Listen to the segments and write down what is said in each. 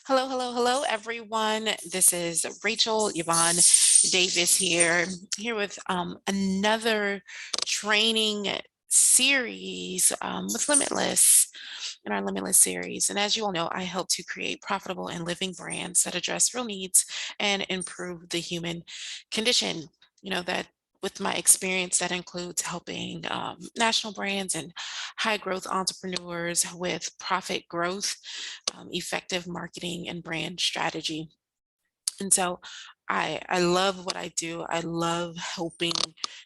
Hello, hello, hello, everyone. This is Rachel, Yvonne Davis here with another training series with Limitless in our Limitless series. And as you all know, I help to create profitable and living brands that address real needs and improve the human condition. That with my experience, that includes helping national brands and high growth entrepreneurs with profit growth, effective marketing and brand strategy. And so I love what I do. I love helping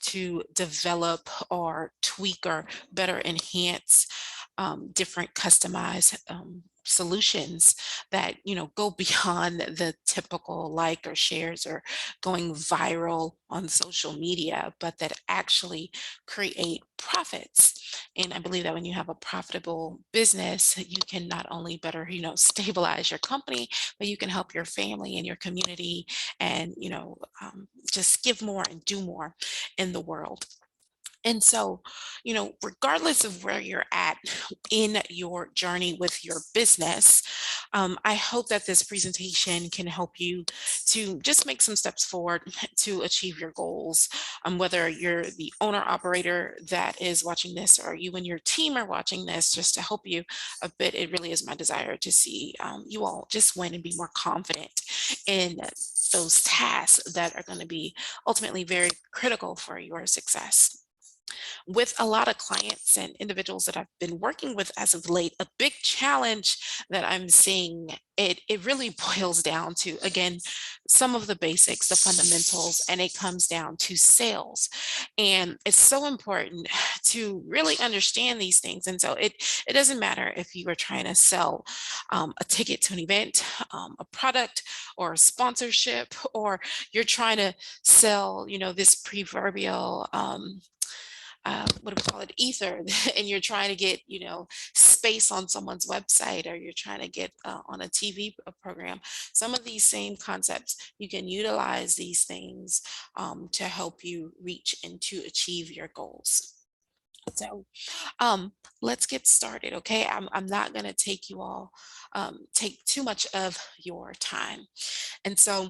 to develop or tweak or better enhance different customized solutions that go beyond the typical like or shares or going viral on social media, but that actually create profits. And I believe that when you have a profitable business, you can not only better stabilize your company, but you can help your family and your community and just give more and do more in the world. And so, regardless of where you're at in your journey with your business, I hope that this presentation can help you to just make some steps forward to achieve your goals. Whether you're the owner operator that is watching this or you and your team are watching this, just to help you a bit, it really is my desire to see you all just win and be more confident in those tasks that are going to be ultimately very critical for your success. With a lot of clients and individuals that I've been working with as of late, a big challenge that I'm seeing, it really boils down to, again, some of the basics, the fundamentals, and it comes down to sales. And it's so important to really understand these things. And so it doesn't matter if you are trying to sell a ticket to an event, a product, or a sponsorship, or you're trying to sell, this proverbial what do we call it, ether, and you're trying to get space on someone's website, or you're trying to get on a TV program. Some of these same concepts, you can utilize these things to help you reach and to achieve your goals. So let's get started. Okay, I'm not going to take you all take too much of your time. And so,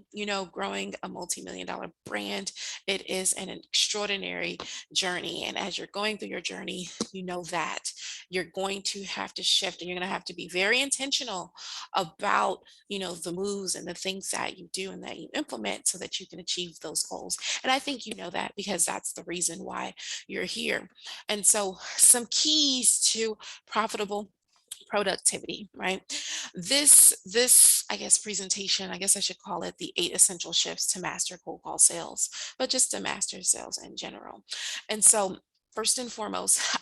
growing a multi-million dollar brand, it is an extraordinary journey. And as you're going through your journey, you know that you're going to have to shift, and you're going to have to be very intentional about, the moves and the things that you do and that you implement so that you can achieve those goals. And I think you know that because that's the reason why you're here. And so some keys to profitable productivity, right? This I guess presentation, I guess I should call it the 8 essential shifts to master cold call sales, but just to master sales in general. And so first and foremost,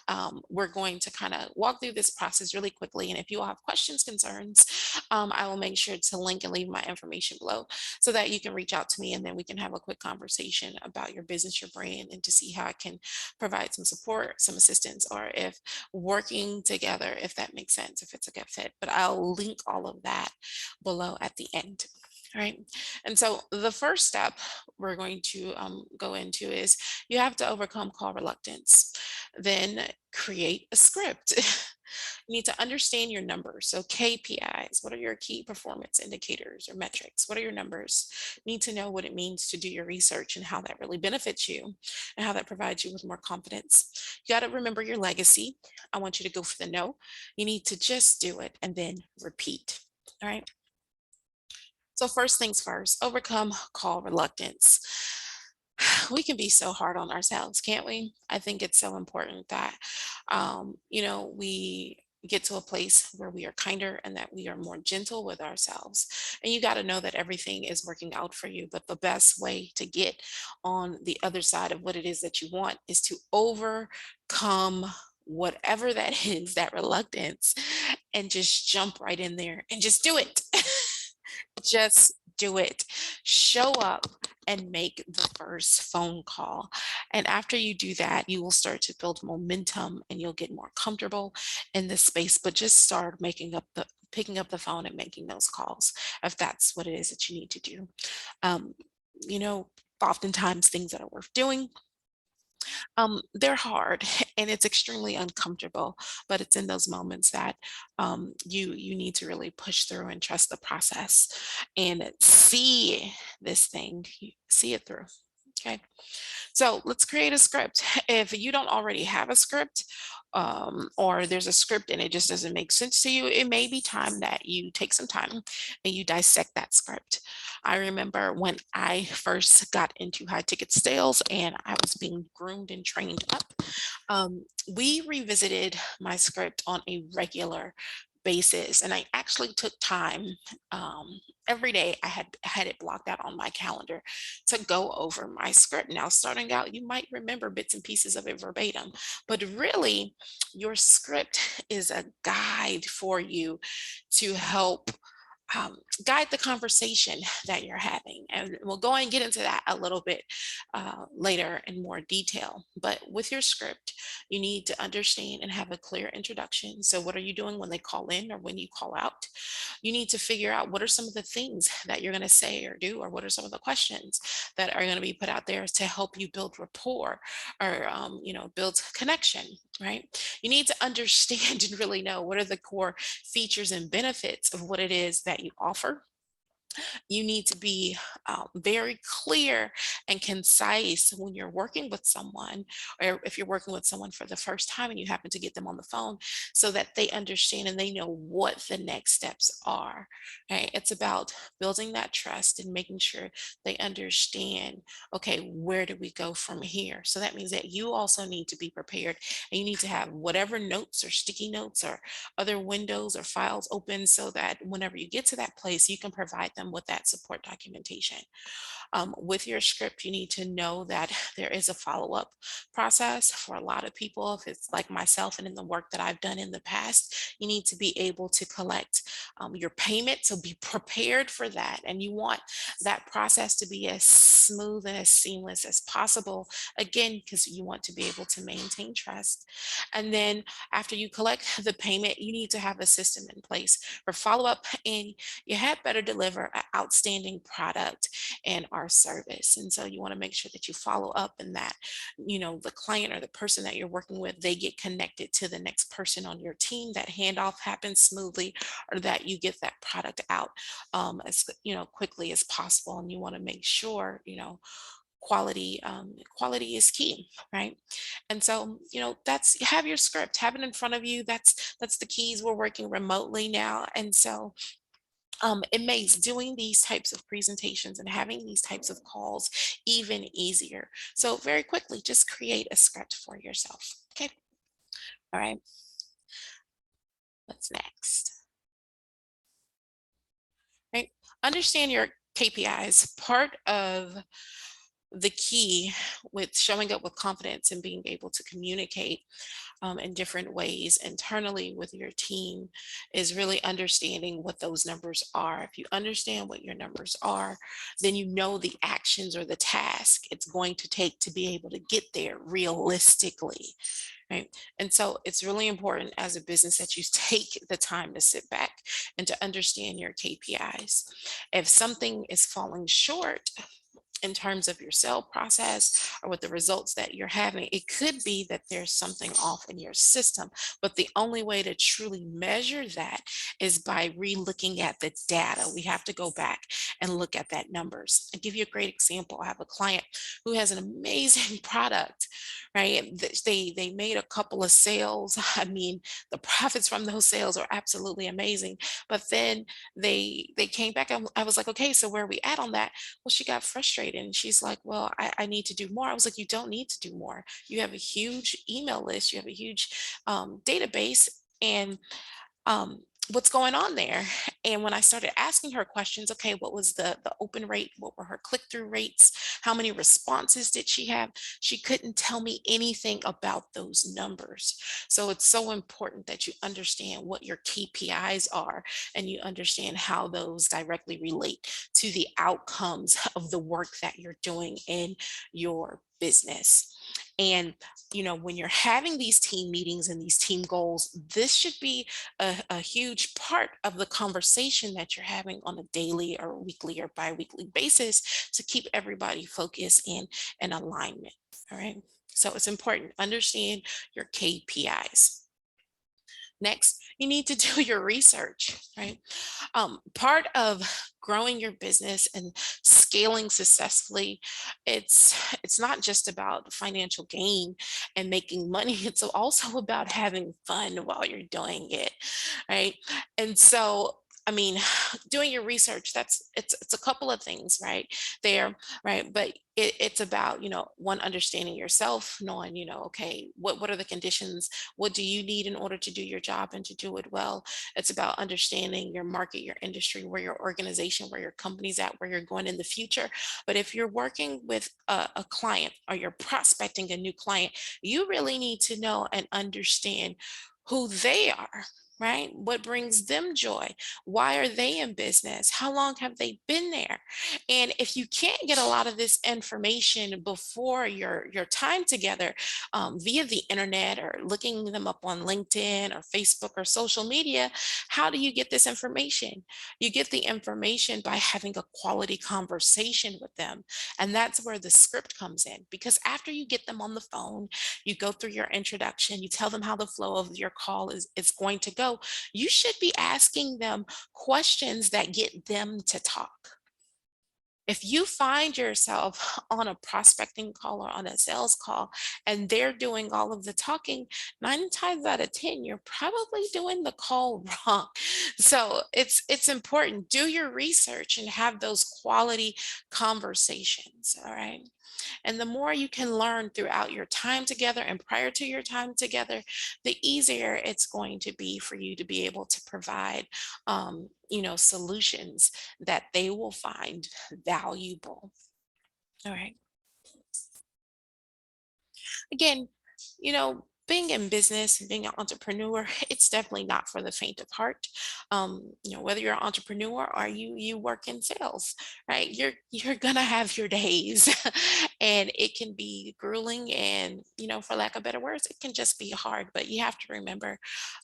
we're going to kind of walk through this process really quickly. And if you all have questions, concerns, I will make sure to link and leave my information below so that you can reach out to me, and then we can have a quick conversation about your business, your brand, and to see how I can provide some support, some assistance, or if working together, if that makes sense, if it's a good fit. But I'll link all of that below at the end. All right. And so the first step we're going to go into is you have to overcome call reluctance. Then create a script. You need to understand your numbers. So KPIs, what are your key performance indicators or metrics? What are your numbers? You need to know what it means to do your research and how that really benefits you and how that provides you with more confidence. You got to remember your legacy. I want you to go for the no. You need to just do it and then repeat. All right. So first things first, overcome call reluctance. We can be so hard on ourselves, can't we? I think it's so important that, we get to a place where we are kinder and that we are more gentle with ourselves. And you got to know that everything is working out for you. But the best way to get on the other side of what it is that you want is to overcome whatever that is, that reluctance, and just jump right in there and just do it. Just do it. Show up and make the first phone call. And after you do that, you will start to build momentum and you'll get more comfortable in this space. But just start picking up the phone and making those calls if that's what it is that you need to do. Um, you know, Oftentimes things that are worth doing They're hard and it's extremely uncomfortable, but it's in those moments that you need to really push through and trust the process and see this thing, see it through. Okay. So let's create a script. If you don't already have a script, or there's a script and it just doesn't make sense to you, it may be time that you take some time and you dissect that script. I remember when I first got into high ticket sales and I was being groomed and trained up, we revisited my script on a regular basis and I actually took time, every day. I had it blocked out on my calendar to go over my script. Now, starting out, you might remember bits and pieces of it verbatim, but really, your script is a guide for you to help guide the conversation that you're having. And we'll go and get into that a little bit later in more detail. But with your script, you need to understand and have a clear introduction. So, what are you doing when they call in or when you call out? You need to figure out what are some of the things that you're going to say or do, or what are some of the questions that are going to be put out there to help you build rapport or, build connection, right? You need to understand and really know what are the core features and benefits of what it is that you offer. You need to be very clear and concise when you're working with someone, or if you're working with someone for the first time and you happen to get them on the phone, so that they understand and they know what the next steps are. Right? It's about building that trust and making sure they understand, okay, where do we go from here? So that means that you also need to be prepared and you need to have whatever notes or sticky notes or other windows or files open so that whenever you get to that place, you can provide them with that support documentation. With your script, you need to know that there is a follow up process for a lot of people. If it's like myself and in the work that I've done in the past, you need to be able to collect your payment. So be prepared for that. And you want that process to be as smooth and as seamless as possible. Again, because you want to be able to maintain trust. And then after you collect the payment, you need to have a system in place for follow up, and you had better deliver an outstanding product and our service. And so you want to make sure that you follow up and that, the client or the person that you're working with, they get connected to the next person on your team, that handoff happens smoothly, or that you get that product out as quickly as possible. And you want to make sure, quality is key, right? And so, that's, have your script, have it in front of you. That's the keys. We're working remotely now, and so it makes doing these types of presentations and having these types of calls even easier. So very quickly, just create a script for yourself. Okay. All right. What's next? Right. Understand your KPIs. Part of the key with showing up with confidence and being able to communicate in different ways internally with your team is really understanding what those numbers are. If you understand what your numbers are, then you know the actions or the task it's going to take to be able to get there realistically. Right. And so it's really important as a business that you take the time to sit back and to understand your KPIs. If something is falling short, in terms of your sale process or with the results that you're having, it could be that there's something off in your system. But the only way to truly measure that is by re-looking at the data. We have to go back and look at that numbers. I'll give you a great example. I have a client who has an amazing product, right? They made a couple of sales. I mean, the profits from those sales are absolutely amazing. But then they came back and I was like, okay, so where are we at on that? Well, she got frustrated and she's like, well, I need to do more. I was like, you don't need to do more. You have a huge email list, you have a huge database, and um, what's going on there? And when I started asking her questions, okay, what was the open rate? What were her click-through rates? How many responses did she have? She couldn't tell me anything about those numbers. So it's so important that you understand what your KPIs are and you understand how those directly relate to the outcomes of the work that you're doing in your business. And when you're having these team meetings and these team goals, this should be a huge part of the conversation that you're having on a daily or weekly or biweekly basis to keep everybody focused and in alignment. All right. So it's important, understand your KPIs. Next, you need to do your research, right? Part of growing your business and scaling successfully, it's not just about financial gain and making money. It's also about having fun while you're doing it, right? And so, I mean, doing your research, it's a couple of things, right? There, right? But it's about, one, understanding yourself, knowing, okay, what are the conditions, what do you need in order to do your job and to do it well. It's about understanding your market, your industry, where your organization, where your company's at, where you're going in the future. But if you're working with a client or you're prospecting a new client, you really need to know and understand who they are. Right? What brings them joy? Why are they in business? How long have they been there? And if you can't get a lot of this information before your time together, via the internet or looking them up on LinkedIn or Facebook or social media, how do you get this information? You get the information by having a quality conversation with them. And that's where the script comes in. Because after you get them on the phone, you go through your introduction, you tell them how the flow of your call is going to go. You should be asking them questions that get them to talk. If you find yourself on a prospecting call or on a sales call and they're doing all of the talking, 9 times out of 10, you're probably doing the call wrong. So it's important. Do your research and have those quality conversations. All right. And the more you can learn throughout your time together and prior to your time together, the easier it's going to be for you to be able to provide, solutions that they will find valuable. All right. Again, being in business and being an entrepreneur, it's definitely not for the faint of heart. Whether you're an entrepreneur or you work in sales, right? You're gonna have your days, and it can be grueling, and for lack of better words, it can just be hard. But you have to remember,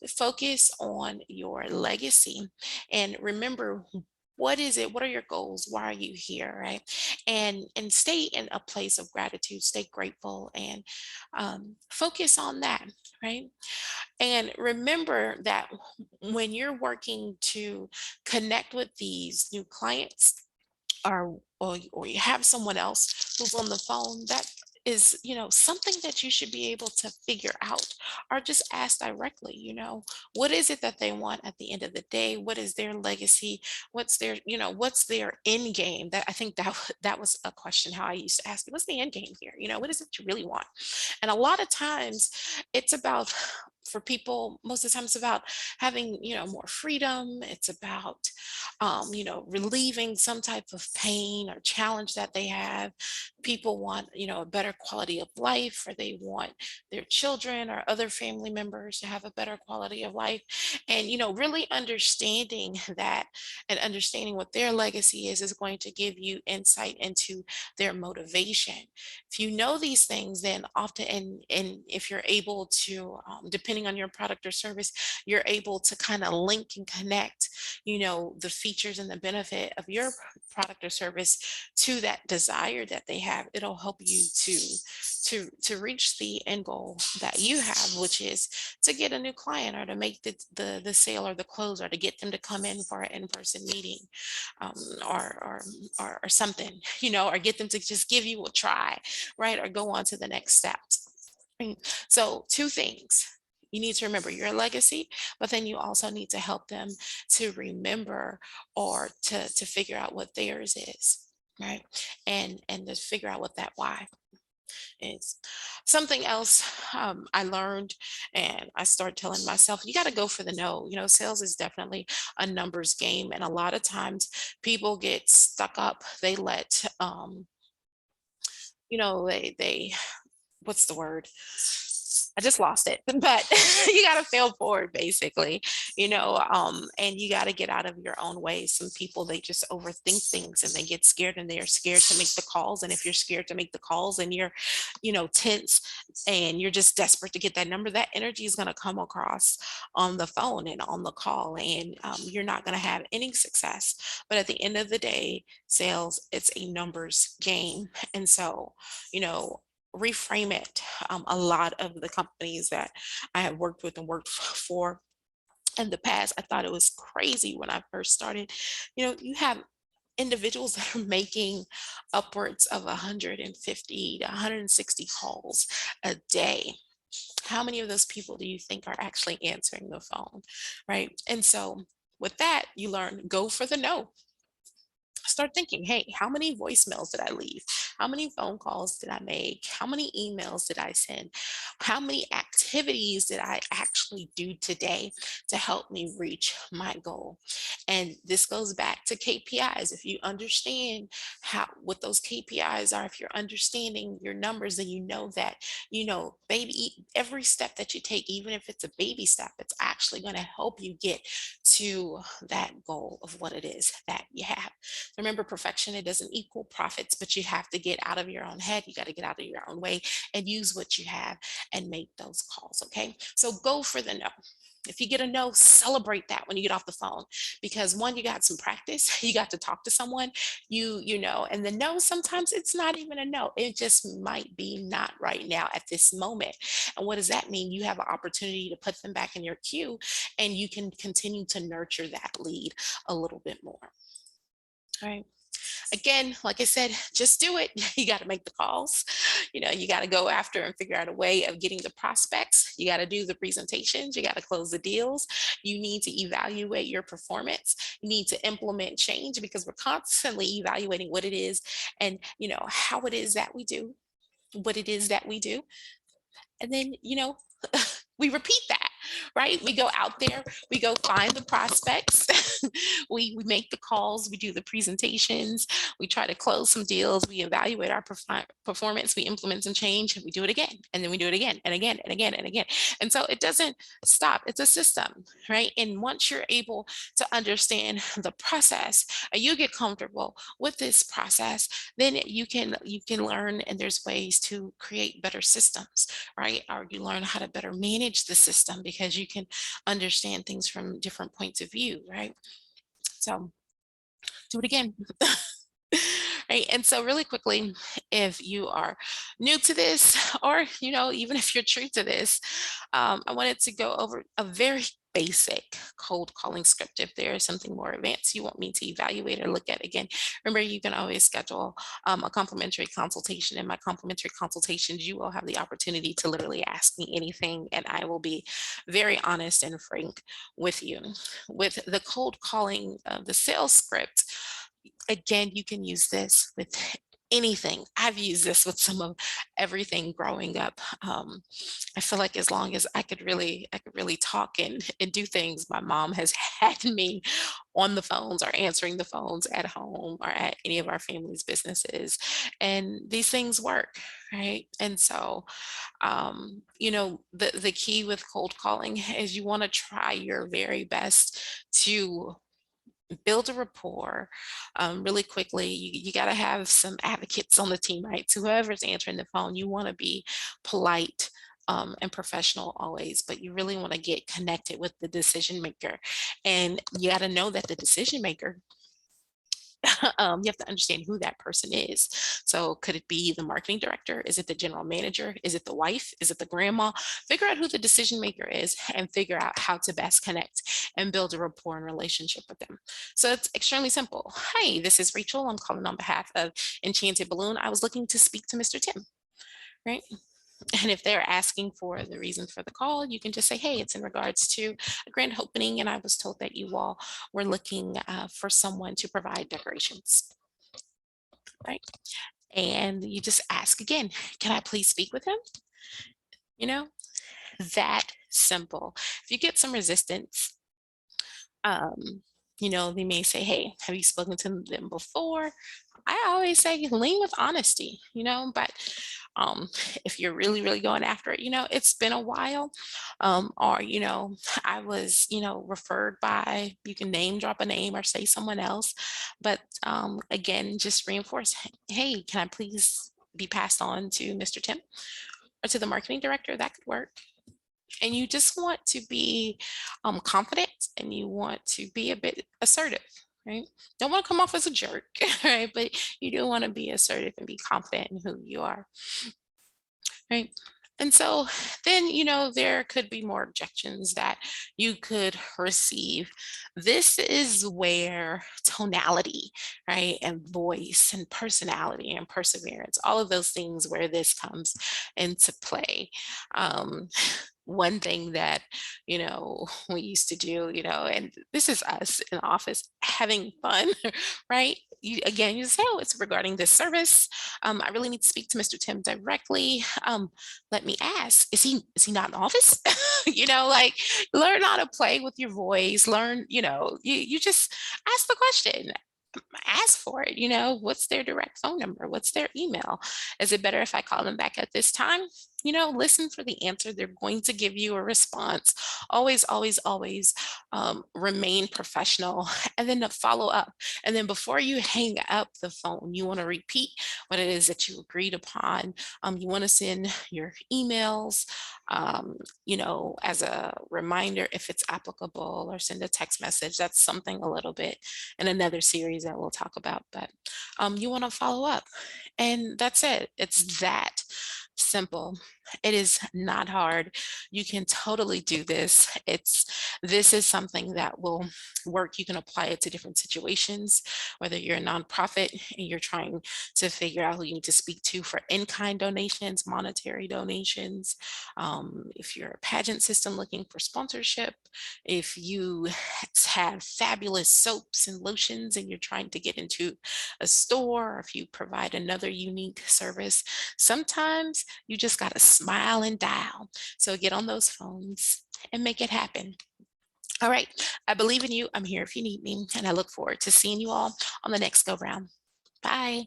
focus on your legacy, and remember. What is it? What are your goals? Why are you here? Right. And stay in a place of gratitude, stay grateful, and focus on that, right? And remember that when you're working to connect with these new clients, or you have someone else who's on the phone, that is something that you should be able to figure out, or just ask directly, what is it that they want at the end of the day? What is their legacy? What's their end game? That, I think, that was a question how I used to ask, what's the end game here? What is it you really want? And a lot of times it's about, for people, most of the time it's about having, more freedom. It's about, relieving some type of pain or challenge that they have. People want, a better quality of life, or they want their children or other family members to have a better quality of life. And, really understanding that and understanding what their legacy is going to give you insight into their motivation. If you know these things, then often, and if you're able to, depending on your product or service, you're able to kind of link and connect, the features and the benefit of your product or service to that desire that they have. It'll help you to reach the end goal that you have, which is to get a new client, or to make the sale or the close, or to get them to come in for an in-person meeting, um, or something, or get them to just give you a try, right? Or go on to the next steps. So, two things. You need to remember your legacy, but then you also need to help them to remember, or to figure out what theirs is, right? And to figure out what that why is. Something else, I learned, and I started telling myself, you got to go for the no. Sales is definitely a numbers game, and a lot of times people get stuck up. They let, they what's the word? I just lost it. But you got to fail forward, basically, and you got to get out of your own way. Some people, they just overthink things, and they get scared, and they're scared to make the calls. And if you're scared to make the calls, and you're, tense, and you're just desperate to get that number, that energy is going to come across on the phone and on the call, and you're not going to have any success. But at the end of the day, sales, it's a numbers game. And so, you know, reframe it. A lot of the companies that I have worked with and worked for in the past, I thought it was crazy when I first started. You have individuals that are making upwards of 150 to 160 calls a day. How many of those people do you think are actually answering the phone? Right. And so with that, you learn go for the no. Start thinking, hey, how many voicemails did I leave? How many phone calls did I make? How many emails did I send? How many activities did I actually do today to help me reach my goal? And this goes back to KPIs. If you understand what those KPIs are, if you're understanding your numbers, then you know that, baby, every step that you take, even if it's a baby step, it's actually going to help you get to that goal of what it is that you have. Remember, perfection, it doesn't equal profits, but you have to get out of your own head. You got to get out of your own way and use what you have and make those calls. Okay. So go for the no. If you get a no, celebrate that when you get off the phone, because one, you got some practice, you got to talk to someone, and the no, sometimes it's not even a no. It just might be not right now at this moment. And what does that mean? You have an opportunity to put them back in your queue and you can continue to nurture that lead a little bit more. All right. Again, like I said, just do it. You got to make the calls. You got to go after and figure out a way of getting the prospects. You got to do the presentations. You got to close the deals. You need to evaluate your performance. You need to implement change, because we're constantly evaluating what it is and, how it is that we do, what it is that we do. And then, we repeat that, right? We go out there, we go find the prospects, we make the calls, we do the presentations, we try to close some deals, we evaluate our performance, we implement some change, we do it again, and then we do it again and again and again and again. And so it doesn't stop. It's a system, right? And once you're able to understand the process and you get comfortable with this process, then you can learn, and there's ways to create better systems, right? Or you learn how to better manage the system because you can understand things from different points of view, right? So do it again. Right. And so really quickly, if you are new to this, or even if you're true to this, I wanted to go over a very basic cold calling script. If there is something more advanced you want me to evaluate or look at, again, remember, you can always schedule a complimentary consultation. In my complimentary consultations, you will have the opportunity to literally ask me anything, and I will be very honest and frank with you. With the cold calling, the sales script, again, you can use this with anything. I've used this with some of everything growing up. I feel like as long as I could really talk and do things, my mom has had me on the phones or answering the phones at home or at any of our family's businesses. And these things work, right? And so the key with cold calling is you want to try your very best to build a rapport really quickly. You got to have some advocates on the team, right? So whoever's answering the phone, you want to be polite and professional always, but you really want to get connected with the decision maker. And you got to know that the decision maker, you have to understand who that person is. So could it be the marketing director? Is it the general manager? Is it the wife? Is it the grandma? Figure out who the decision maker is and figure out how to best connect and build a rapport and relationship with them. So it's extremely simple. Hi, this is Rachel. I'm calling on behalf of Enchanted Balloon. I was looking to speak to Mr. Tim, right? And if they're asking for the reason for the call, you can just say, hey, it's in regards to a grand opening, and I was told that you all were looking for someone to provide decorations, right? And you just ask again, can I please speak with him? You know, that simple. If you get some resistance, um, they may say, hey, have you spoken to them before? I always say lean with honesty, but um, if you're really, really going after it, it's been a while, or, I was, referred by, you can name drop a name or say someone else. But again, just reinforce, hey, can I please be passed on to Mr. Tim or to the marketing director? That could work. And you just want to be confident, and you want to be a bit assertive, right? Don't want to come off as a jerk, right? But you do want to be assertive and be confident in who you are. Right. And so then, there could be more objections that you could receive. This is where tonality, right, and voice and personality and perseverance, all of those things where this comes into play. Um, one thing that we used to do, and this is us in the office having fun, right? You say, oh, it's regarding this service. I really need to speak to Mr. Tim directly. Let me ask, is he not in the office? Like, learn how to play with your voice. Learn, you just ask the question. Ask for it. What's their direct phone number? What's their email? Is it better if I call them back at this time? Listen for the answer. They're going to give you a response. Always, always, always remain professional, and then to follow up. And then before you hang up the phone, you want to repeat what it is that you agreed upon. You want to send your emails, as a reminder if it's applicable, or send a text message. That's something a little bit in another series that we'll talk about. But you want to follow up, and that's it. It's that simple. It is not hard. You can totally do this. This is something that will work. You can apply it to different situations, whether you're a nonprofit and you're trying to figure out who you need to speak to for in-kind donations, monetary donations. If you're a pageant system looking for sponsorship, if you have fabulous soaps and lotions and you're trying to get into a store, or if you provide another unique service, sometimes you just got to smile and dial. So get on those phones and make it happen. All right. I believe in you. I'm here if you need me. And I look forward to seeing you all on the next go round. Bye.